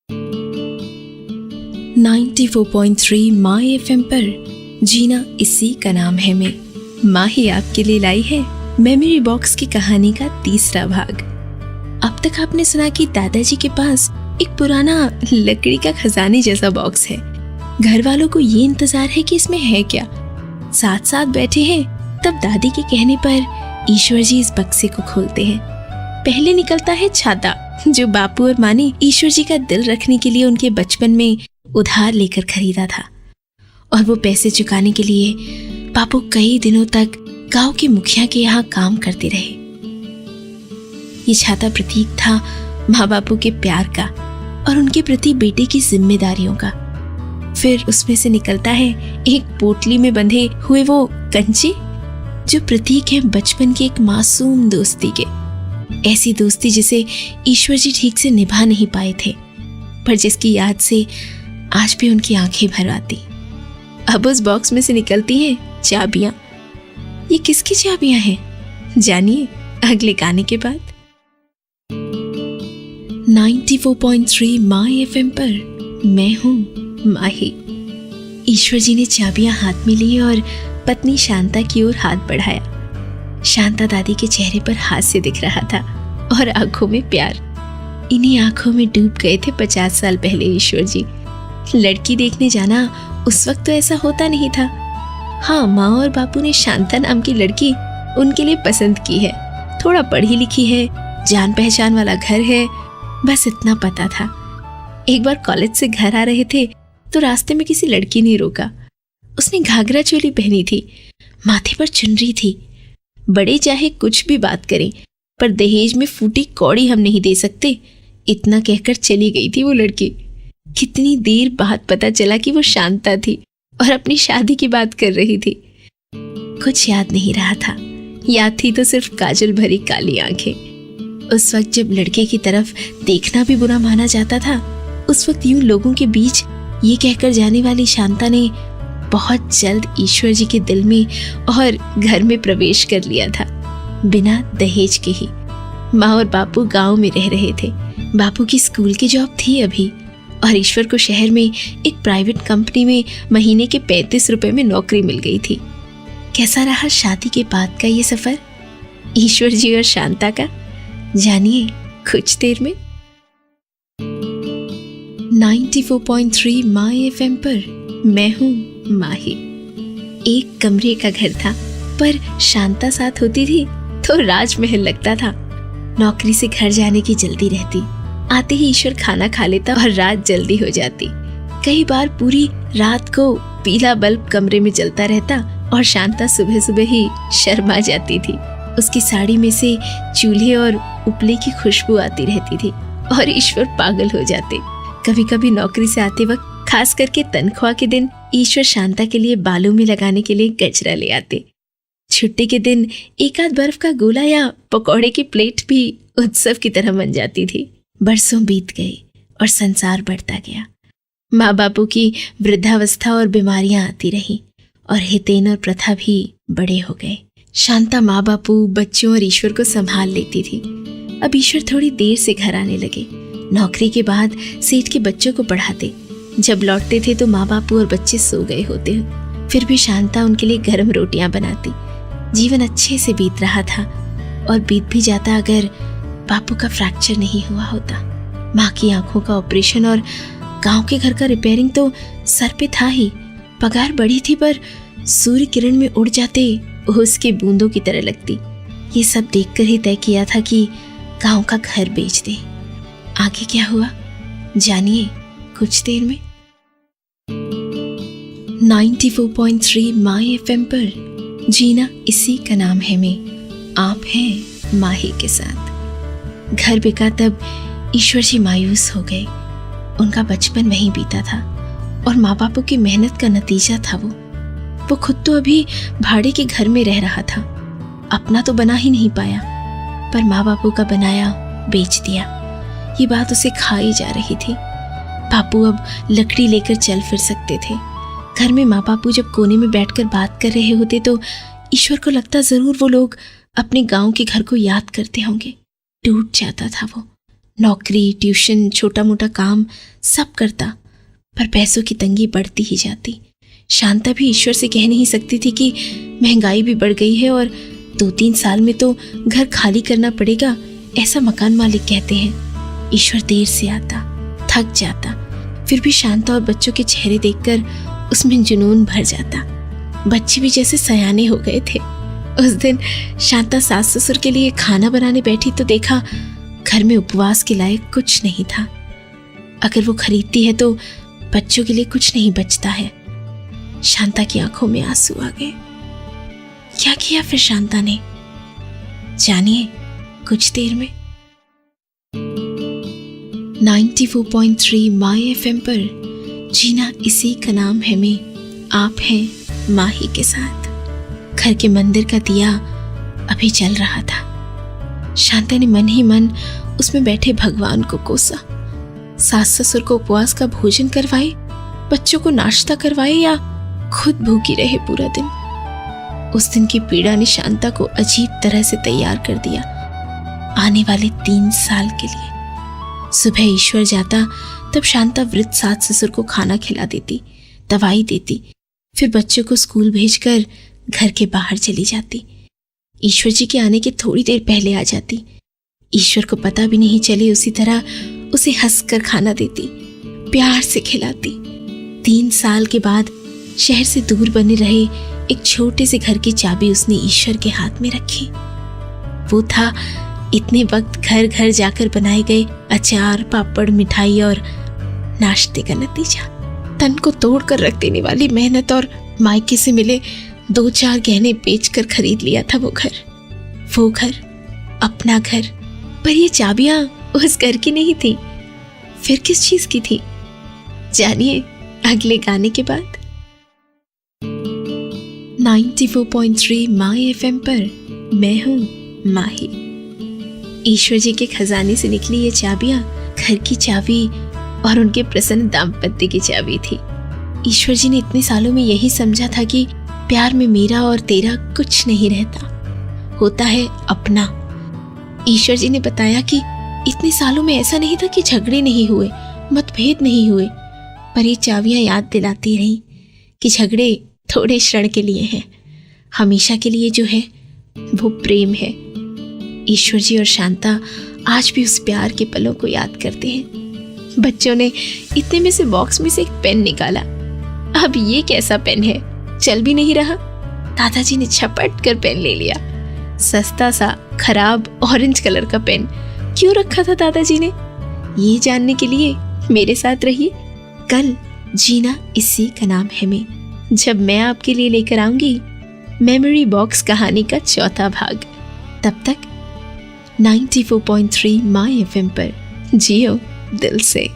94.3 माई FM पर जीना इसी का नाम है में माँ ही आपके लिए लाई है मेमोरी बॉक्स की कहानी का तीसरा भाग। अब तक आपने सुना कि दादाजी के पास एक पुराना लकड़ी का खजाने जैसा बॉक्स है। घर वालों को ये इंतजार है कि इसमें है क्या। साथ साथ बैठे हैं, तब दादी के कहने पर ईश्वर जी इस बक्से को खोलते हैं। पहले निकलता है छाता, जो बापू और माँ ने ईश्वर जी का दिल रखने के लिए उनके बचपन में उधार लेकर खरीदा था, और वो पैसे चुकाने के लिए बापू कई दिनों तक गांव के मुखिया के यहाँ काम करते रहे। ये छाता प्रतीक था माँ बापू के प्यार का और उनके प्रति बेटे की जिम्मेदारियों का। फिर उसमें से निकलता है एक पोटली में बंधे हुए वो कंचे, जो प्रतीक है बचपन की एक मासूम दोस्ती के। ऐसी दोस्ती जिसे ईश्वर जी ठीक से निभा नहीं पाए थे, पर जिसकी याद से आज भी उनकी आंखें भर आती। अब उस बॉक्स में से निकलती हैं चाबियां। ये किसकी चाबियां हैं, जानिए अगले गाने के बाद। 94.3 माई एफएम पर मैं हूँ माही। ईश्वर जी ने चाबियां हाथ में ली और पत्नी शांता की ओर हाथ बढ़ाया। शांता दादी के चेहरे पर हास्य दिख रहा था और आंखों में प्यार। इन्हीं आंखों में डूब गए थे 50 साल पहले ईश्वर जी। लड़की देखने जाना उस वक्त तो ऐसा होता नहीं था। हाँ, माँ और बापू ने शांता नाम की लड़की उनके लिए पसंद की है। थोड़ा पढ़ी लिखी है, जान पहचान वाला घर है, बस इतना पता था। एक बार कॉलेज से घर आ रहे थे तो रास्ते में किसी लड़की ने रोका। उसने घाघरा चोली पहनी थी, माथे पर चुनरी थी। बड़े चाहे कुछ भी बात करें, पर दहेज में फूटी कौड़ी हम नहीं दे सकते, इतना कहकर चली गई थी वो लड़की। कितनी देर बाद पता चला कि वो शांता थी और अपनी शादी की बात कर रही थी। कुछ याद नहीं रहा था, याद थी तो सिर्फ काजल भरी काली आंखें। उस वक्त जब लड़के की तरफ देखना भी बुरा माना जाता था, उस वक्त यूं लोगों के बीच ये कहकर जाने वाली शांता ने बहुत जल्द ईश्वर जी के दिल में और घर में प्रवेश कर लिया था, बिना दहेज के ही। माँ और बापू गांव में रह रहे थे। बापू की स्कूल की जॉब थी अभी, और ईश्वर को शहर में एक प्राइवेट कंपनी में महीने के 35 रुपए में नौकरी मिल गई थी। कैसा रहा शादी के बाद का ये सफर ईश्वर जी और शांता का, जानिए कुछ देर में। 94.3 माई एफएम पर मैं हूँ माही। एक कमरे का घर था, पर शांता साथ होती थी तो राजमहल लगता था। नौकरी से घर जाने की जल्दी रहती, आते ही ईश्वर खाना खा लेता और रात जल्दी हो जाती। कई बार पूरी रात को पीला बल्ब कमरे में जलता रहता और शांता सुबह सुबह ही शर्मा जाती थी। उसकी साड़ी में से चूल्हे और उपले की खुशबू आती रहती थी और ईश्वर पागल हो जाते। कभी कभी नौकरी से आते वक्त, खास करके तनख्वाह के दिन, ईश्वर शांता के लिए बालों में लगाने के लिए गजरा ले आते। छुट्टी के दिन एक आध बर्फ का गोला या पकौड़े की प्लेट भी उत्सव की तरह बन जाती थी। बरसों बीत गए और संसार बढ़ता गया। माँ बापू की वृद्धावस्था और बीमारियां आती रहीं, और हितेन और प्रथा भी बड़े हो गए। शांता माँ बापू, बच्चों और ईश्वर को संभाल लेती थी। अब ईश्वर थोड़ी देर से घर आने लगे। नौकरी के बाद सेठ के बच्चों को पढ़ाते। जब लौटते थे तो माँ बापू और बच्चे सो गए होते। फिर भी शांता उनके लिए गर्म रोटियां बनाती। जीवन अच्छे से बीत रहा था, और बीत भी जाता अगर बापू का फ्रैक्चर नहीं हुआ होता। माँ की आंखों का ऑपरेशन और गांव के घर का रिपेयरिंग तो सर पे था ही। पगार बढ़ी थी, पर सूर्य किरण में उड़ जाते उसके बूंदों की तरह लगती। ये सब देखकर ही तय किया था कि गांव का घर बेच दे। आगे क्या हुआ, जानिए कुछ देर में। 94.3 माई एफएम पर जीना इसी का नाम है में आप हैं माही के साथ। घर बिका तब ईश्वर जी मायूस हो गए। उनका बचपन वहीं बीता था, और माँ बापू की मेहनत का नतीजा था वो खुद तो अभी भाड़े के घर में रह रहा था। अपना तो बना ही नहीं पाया, पर माँ बापू का बनाया बेच दिया। ये बात उसे खाई जा रही थी। बापू अब लकड़ी लेकर चल फिर सकते थे। घर में माँ बापू जब कोने में बैठकर बात कर रहे होते तो ईश्वर को लगता जरूर वो लोग अपने गांव के घर को याद करते होंगे। टूट जाता था वो, नौकरी, ट्यूशन, छोटा मोटा काम सब करता, पर पैसों की तंगी बढ़ती ही जाती। शांता भी ईश्वर से कह नहीं सकती थी कि महंगाई भी बढ़ गई है और 2-3 साल में तो घर खाली करना पड़ेगा, ऐसा मकान मालिक कहते हैं। ईश्वर देर से आता, थक जाता, फिर भी शांता और बच्चों के चेहरे देखकर उसमें जुनून भर जाता। बच्चे भी जैसे सयाने हो गए थे। उस दिन शांता सास ससुर के लिए खाना बनाने बैठी तो देखा घर में उपवास के लायक कुछ नहीं था। अगर वो खरीदती है तो बच्चों के लिए कुछ नहीं बचता है। शांता की आंखों में आंसू आ गए। क्या किया फिर शांता ने, जानिए कुछ देर में। 94.3 माय एफएम पर जीना इसी का नाम है में आप हैं माही के साथ। घर के मंदिर का दिया अभी जल रहा था। शांता ने मन ही मन उसमें बैठे भगवान को कोसा। सास ससुर को उपवास का भोजन करवाए, बच्चों को नाश्ता करवाए या खुद भूखी रहे पूरा दिन। उस दिन की पीड़ा ने शांता को अजीब तरह से तैयार कर दिया आने वाले 3 साल के लिए। सुबह ईश्वर जाता तब शांता वृद्ध सास ससुर को खाना खिला देती, दवाई देती, फिर बच्चों को स्कूल भेजकर घर के बाहर चली जाती। ईश्वर जी के आने के थोड़ी देर पहले आ जाती। ईश्वर को पता भी नहीं चले उसी तरह उसे हंसकर खाना देती, प्यार से खिलाती। 3 साल के बाद शहर से दूर बने रहे एक छोटे से घर की चाबी उसने ईश्वर के हाथ में रखी। वो था इतने वक्त घर घर जाकर बनाए गए अचार, पापड़, मिठाई और नाश्ते का नतीजा। तन को तोड़ कर रख देने वाली मेहनत और मायके से मिले 2-4 गहने बेचकर खरीद लिया था वो घर, अपना घर। पर ये चाबियां उस घर की नहीं थी, फिर किस चीज की थी, जानिए अगले गाने के बाद। 94.3 माय एफएम पर मैं हूँ माही। ईश्वर जी के खजाने से निकली ये चाबियां घर की चाबी और उनके प्रसन्न दाम्पत्य की चाबी थी। ईश्वर जी ने इतने सालों में यही समझा था कि प्यार में मेरा और तेरा कुछ नहीं रहता, होता है अपना। ईश्वर जी ने बताया कि इतने सालों में ऐसा नहीं था कि झगड़े नहीं हुए, मतभेद नहीं हुए, पर ये चाबियां याद दिलाती रहीं कि झगड़े थोड़े क्षण के लिए हैं, हमेशा के लिए जो है वो प्रेम है। ईश्वर जी और शांता आज भी उस प्यार के पलों को याद करते हैं। बच्चों ने इतने में से बॉक्स में से एक पेन निकाला। अब ये कैसा पेन है, चल भी नहीं रहा। दादाजी ने झपट कर पेन ले लिया। सस्ता सा खराब ऑरेंज कलर का पेन क्यों रखा था दादाजी ने, ये जानने के लिए मेरे साथ रहिए। कल जीना इसी का नाम है में, जब मैं आपके लिए लेकर आऊंगी मेमोरी बॉक्स कहानी का 4था भाग। तब तक 94.3 माय एफएम पर जियो दिल से।